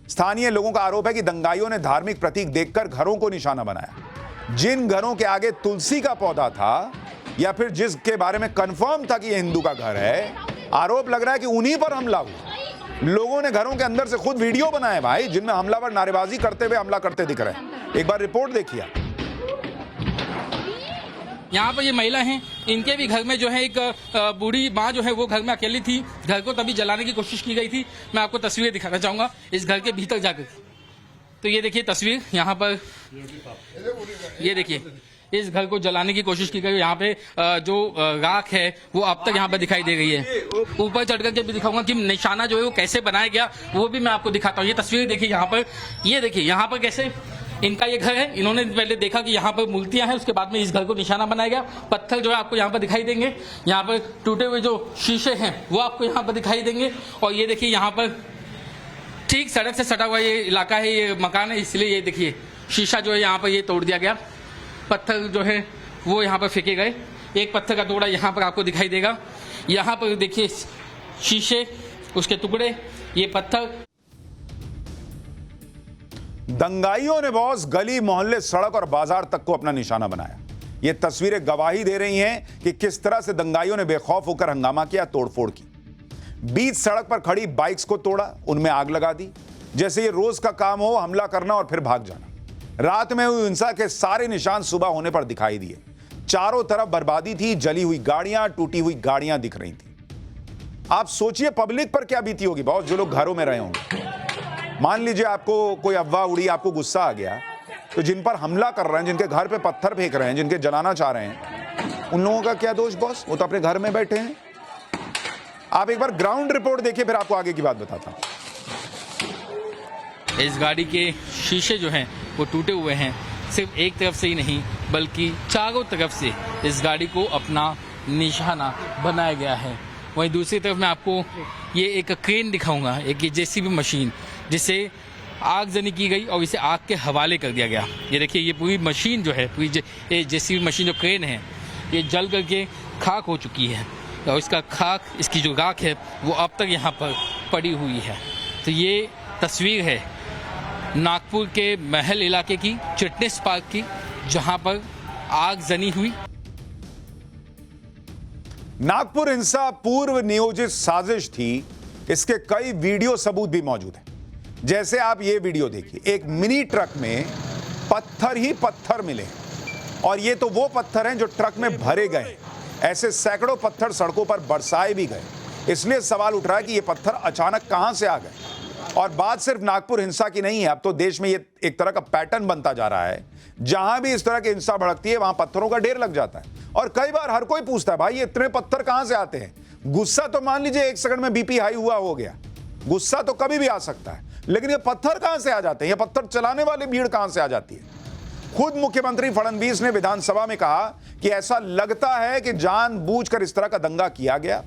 स्थानीय लोगों का आरोप है कि दंगाइयों ने धार्मिक प्रतीक देखकर घरों को निशाना बनाया। जिन घरों के आगे तुलसी का पौधा था या फिर जिसके बारे में कंफर्म था कि यह हिंदू का घर है, आरोप लग रहा है कि उन्हीं पर हमला हुआ। लोगों ने घरों के अंदर से खुद वीडियो बनाए भाई, जिनमें हमलावर नारेबाजी करते हुए हमला करते दिख रहे हैं। एक बार रिपोर्ट देखिए। यहाँ पर ये महिला हैं, इनके भी घर में जो है एक बूढ़ी माँ जो है वो घर में अकेली थी। घर को तभी जलाने की कोशिश की गई थी। मैं आपको तस्वीरें दिखाना चाहूंगा इस घर के भीतर जाकर। तो ये देखिए तस्वीर, यहाँ पर ये देखिए इस घर को जलाने की कोशिश की गई। यहाँ पे जो राख है वो अब तक यहाँ पर दिखाई दे रही है। ऊपर चढ़ करके भी दिखाऊंगा कि निशाना जो है वो कैसे बनाया गया, वो भी मैं आपको दिखाता हूँ। ये तस्वीर देखिए यहाँ पर, ये देखिए यहाँ पर कैसे इनका ये घर है। इन्होंने पहले देखा कि यहाँ पर मूर्तियां हैं, उसके बाद में इस घर को निशाना बनाया गया। पत्थर जो है आपको यहाँ पर दिखाई देंगे। यहाँ पर टूटे हुए जो शीशे हैं वो आपको यहाँ पर दिखाई देंगे। और ये देखिए यहाँ पर ठीक सड़क से सटा हुआ ये इलाका है, ये मकान है, इसलिए ये देखिए शीशा जो है यहाँ पर ये तोड़ दिया गया। पत्थर जो है वो यहाँ पर फेंके गए। एक पत्थर का टुकड़ा यहाँ पर आपको दिखाई देगा। यहाँ पर देखिए शीशे, उसके टुकड़े, ये पत्थर। दंगाइयों ने बॉस गली मोहल्ले सड़क और बाजार तक को अपना निशाना बनाया। ये तस्वीरें गवाही दे रही हैं कि किस तरह से दंगाइयों ने बेखौफ होकर हंगामा किया, तोड़फोड़ की। बीच सड़क पर खड़ी बाइक्स को तोड़ा, उनमें आग लगा दी, जैसे ये रोज का काम हो, हमला करना और फिर भाग जाना। रात में हुई हिंसा के सारे निशान सुबह होने पर दिखाई दिए। चारों तरफ बर्बादी थी, जली हुई गाड़ियां, टूटी हुई गाड़ियां दिख रही थी। आप सोचिए पब्लिक पर क्या बीती होगी बॉस, जो लोग घरों में रहे होंगे। मान लीजिए आपको कोई अफवाह उड़ी, आपको गुस्सा आ गया, तो जिन पर हमला कर रहे हैं, जिनके घर पे पत्थर फेंक रहे हैं, जिनके जलाना चाह रहे हैं, उन लोगों का क्या दोष बॉस? वो तो अपने घर में बैठे हैं। आप एक बार ग्राउंड रिपोर्ट देखिए, फिर आपको आगे की बात बताता हूं। इस गाड़ी के शीशे जो हैं वो टूटे हुए हैं। सिर्फ एक तरफ से ही नहीं बल्कि चारों तरफ से इस गाड़ी को अपना निशाना बनाया गया है। वहीं दूसरी तरफ मैं आपको ये एक क्रेन दिखाऊंगा, एक जेसीबी मशीन, जिसे आगजनी की गई और इसे आग के हवाले कर दिया गया। ये देखिए ये पूरी मशीन जो है, पूरी जेसीबी मशीन जो क्रेन है, ये जल करके खाक हो चुकी है और इसका खाक, इसकी जो राख है वो अब तक यहाँ पर पड़ी हुई है। तो ये तस्वीर है नागपुर के महल इलाके की, चिटनेस पार्क की, जहां पर आगजनी हुई। नागपुर हिंसा पूर्व नियोजित साजिश थी। इसके कई वीडियो सबूत भी मौजूद हैं। जैसे आप ये वीडियो देखिए, एक मिनी ट्रक में पत्थर ही पत्थर मिले और ये तो वो पत्थर हैं जो ट्रक में भरे गए। ऐसे सैकड़ों पत्थर सड़कों पर बरसाए भी गए। इसलिए सवाल उठ रहा है कि ये पत्थर अचानक कहां से आ गए। और बात सिर्फ नागपुर हिंसा की नहीं है, अब तो देश में ये एक तरह का पैटर्न बनता जा रहा है। जहां भी इस तरह की हिंसा भड़कती है वहां पत्थरों का ढेर लग जाता है। और कई बार हर कोई पूछता है, भाई ये इतने पत्थर कहां से आते हैं? गुस्सा तो मान लीजिए एक सेकंड में बीपी हाई हुआ हो गया, गुस्सा तो कभी भी आ सकता है, लेकिन ये पत्थर कहां से आ जाते हैं? ये पत्थर चलाने वाली भीड़ कहां से आ जाती है? खुद मुख्यमंत्री फडणवीस ने विधानसभा में कहा कि ऐसा लगता है कि जानबूझकर इस तरह का दंगा किया गया।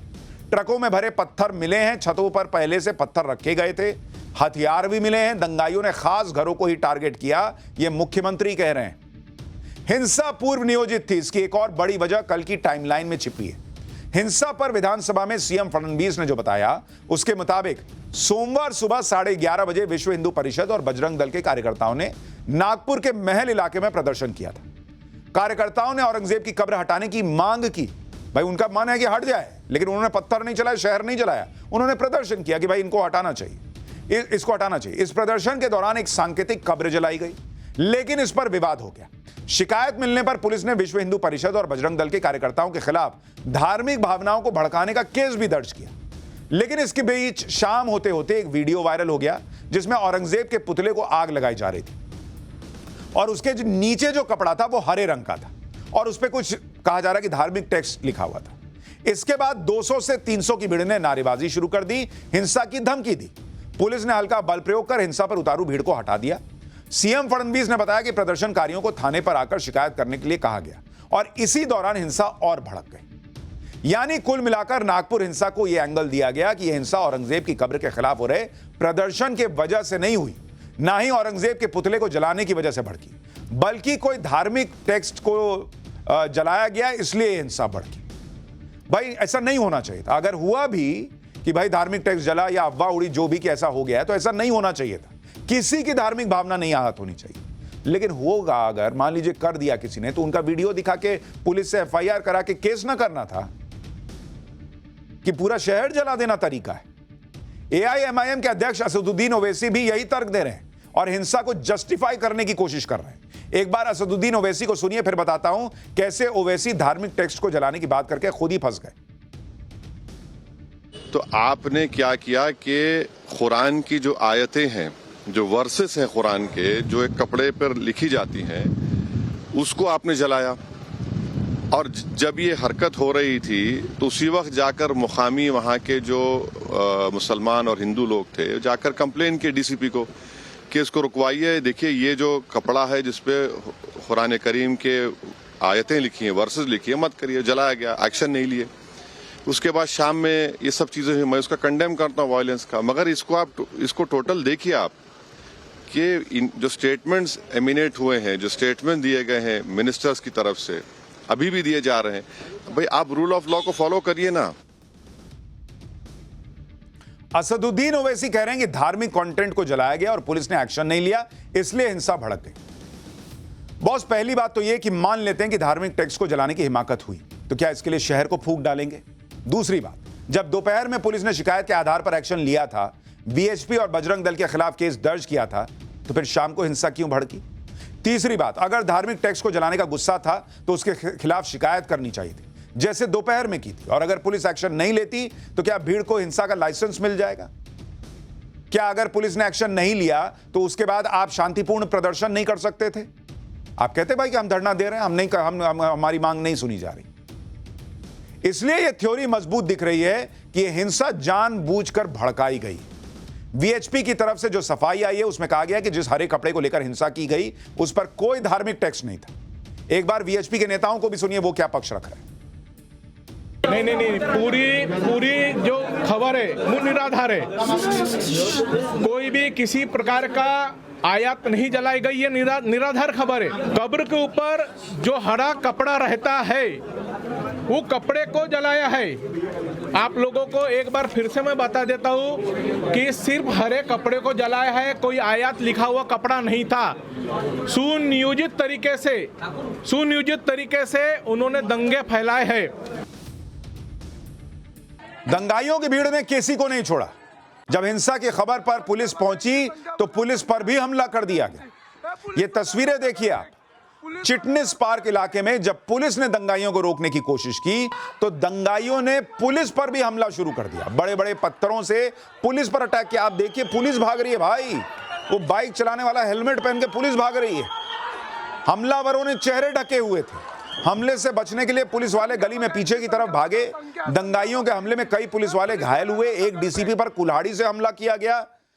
ट्रकों में भरे पत्थर मिले हैं, छतों पर पहले से पत्थर रखे गए थे, हथियार भी मिले हैं। दंगाइयों ने खास घरों को ही टारगेट किया, यह मुख्यमंत्री कह रहे हैं। हिंसा पूर्व नियोजित थी, इसकी एक और बड़ी वजह कल की टाइमलाइन में छिपी है। हिंसा पर विधानसभा में सीएम फडणवीस ने जो बताया, उसके मुताबिक सोमवार सुबह 11:30 बजे विश्व हिंदू परिषद और बजरंग दल के कार्यकर्ताओं ने नागपुर के महल इलाके में प्रदर्शन किया था। कार्यकर्ताओं ने औरंगजेब की कब्र हटाने की मांग की। भाई उनका मन है कि हट जाए, लेकिन उन्होंने पत्थर नहीं चलाया, शहर नहीं जलाया, उन्होंने प्रदर्शन किया कि भाई इनको हटाना चाहिए, इसको हटाना चाहिए। इस प्रदर्शन के दौरान एक सांकेतिक कब्र जलाई गई, लेकिन इस पर विवाद हो गया। शिकायत मिलने पर पुलिस ने विश्व हिंदू परिषद और बजरंग दल के कार्यकर्ताओं के खिलाफ धार्मिक भावनाओं को भड़काने का केस भी दर्ज किया। लेकिन इसके बीच शाम होते होते एक वीडियो वायरल हो गया जिसमें औरंगजेब के पुतले को आग लगाई जा रही थी और उसके नीचे जो कपड़ा था वो हरे रंग का था और उस पर कुछ कहा जा रहा है कि धार्मिक टेक्स्ट लिखा हुआ था। इसके बाद 200 से 300 की भीड़ ने नारेबाजी शुरू कर दी, हिंसा की धमकी दी। पुलिस ने हल्का बल प्रयोग कर हिंसा पर उतारू भीड़ को हटा दिया। सीएम फडणवीस ने बताया कि प्रदर्शनकारियों को थाने पर आकर शिकायत करने के लिए कहा गया और इसी दौरान हिंसा और भड़क गई। यानी कुल मिलाकर नागपुर हिंसा को यह एंगल दिया गया कि यह हिंसा औरंगजेब की कब्र के खिलाफ हो रहे प्रदर्शन के वजह से नहीं हुई, ना ही औरंगजेब के पुतले को जलाने की वजह से भड़की, बल्कि कोई धार्मिक टेक्स्ट को जलाया गया इसलिए हिंसा भड़की। भाई ऐसा नहीं होना चाहिए था। अगर हुआ भी कि भाई धार्मिक टेक्स्ट जला या अफवाह उड़ी, जो भी कि ऐसा हो गया है, तो ऐसा नहीं होना चाहिए था। किसी की धार्मिक भावना नहीं आहत होनी चाहिए। लेकिन होगा अगर मान लीजिए कर दिया किसी ने, तो उनका वीडियो दिखा के पुलिस से एफआईआर करा के केस ना करना था कि पूरा शहर जला देना तरीका है। एआईएमआईएम के अध्यक्ष असदुद्दीन ओवैसी भी यही तर्क दे रहे हैं और हिंसा को जस्टिफाई करने की कोशिश कर रहे हैं। एक बार असदुद्दीन ओवैसी को सुनिए, फिर बताता हूं कैसे ओवैसी धार्मिक टेक्स्ट को जलाने की बात करके खुद ही फंस गए। तो आपने क्या किया कि कुरान की जो आयतें हैं, जो वर्सेस हैं कुरान के, जो एक कपड़े पर लिखी जाती हैं, उसको आपने जलाया। और जब ये हरकत हो रही थी तो उसी वक्त जाकर मुकामी वहाँ के जो मुसलमान और हिंदू लोग थे, जाकर कंप्लेन किए डीसीपी को कि इसको रुकवाइए। देखिए ये जो कपड़ा है जिसपे कुरान करीम के आयतें लिखी हैं, वर्सेस लिखी है, मत करिए। जलाया गया, एक्शन नहीं लिए। उसके बाद शाम में ये सब चीज़ें हुई। मैं उसका कंडेम करता हूँ वायलेंस का, मगर इसको टोटल देखिए आप कि जो स्टेटमेंट्स एमिनेट हुए हैं, जो स्टेटमेंट दिए गए हैं मिनिस्टर्स की तरफ से, अभी भी दिए जा रहे हैं। भाई आप रूल ऑफ लॉ को फॉलो करिए ना। असदुद्दीन ओवैसी कह रहे हैं कि धार्मिक कंटेंट को जलाया गया और पुलिस ने एक्शन नहीं लिया, इसलिए हिंसा भड़क गई। बॉस, पहली बात तो यह कि मान लेते हैं कि धार्मिक टेक्स्ट को जलाने की हिमाकत हुई, तो क्या इसके लिए शहर को फूंक डालेंगे? दूसरी बात, जब दोपहर में पुलिस ने शिकायत के आधार पर एक्शन लिया था, बीएचपी और बजरंग दल के खिलाफ केस दर्ज किया था, तो फिर शाम को हिंसा क्यों भड़की? तीसरी बात, अगर धार्मिक टेक्स्ट को जलाने का गुस्सा था तो उसके खिलाफ शिकायत करनी चाहिए थी, जैसे दोपहर में की थी। और अगर पुलिस एक्शन नहीं लेती तो क्या भीड़ को हिंसा का लाइसेंस मिल जाएगा? क्या अगर पुलिस ने एक्शन नहीं लिया तो उसके बाद आप शांतिपूर्ण प्रदर्शन नहीं कर सकते थे? आप कहते भाई कि हम धरना दे रहे हैं, हमारी मांग नहीं सुनी जा रही। इसलिए यह थ्योरी मजबूत दिख रही है कि यह हिंसा जानबूझकर भड़काई गई। वीएचपी की तरफ से जो सफाई आई है उसमें कहा गया कि जिस हरे कपड़े को लेकर हिंसा की गई उस पर कोई धार्मिक टेक्स्ट नहीं था। एक बार वीएचपी के नेताओं को भी सुनिए वो क्या पक्ष रख रहे हैं। नहीं, पूरी जो खबर है वो निराधार है। कोई भी किसी प्रकार का आयात नहीं जलाई गई, ये निराधार खबर है। कब्र के ऊपर जो हरा कपड़ा रहता है वो कपड़े को जलाया है। आप लोगों को एक बार फिर से मैं बता देता हूँ कि सिर्फ हरे कपड़े को जलाया है, कोई आयात लिखा हुआ कपड़ा नहीं था। सुनियोजित तरीके से उन्होंने दंगे फैलाए हैं। दंगाइयों की भीड़ ने किसी को नहीं छोड़ा। जब हिंसा की खबर पर पुलिस पहुंची तो पुलिस पर भी हमला कर दिया गया। ये तस्वीरें देखिए आप। चिटनिस पार्क इलाके में जब पुलिस ने दंगाइयों को रोकने की कोशिश की तो दंगाइयों ने पुलिस पर भी हमला शुरू कर दिया। बड़े बड़े पत्थरों से पुलिस पर अटैक किया। आप देखिए पुलिस भाग रही है भाई, वो बाइक चलाने वाला हेलमेट पहन के पुलिस भाग रही है। हमलावरों ने चेहरे ढके हुए थे। हमले से बचने के लिए पुलिस वाले गली में पीछे की तरफ भागे। दंगाइयों के हमले में कई पुलिस वाले घायल हुए। एक डीसीपी पर कुल्हाड़ी से हमला किया गया।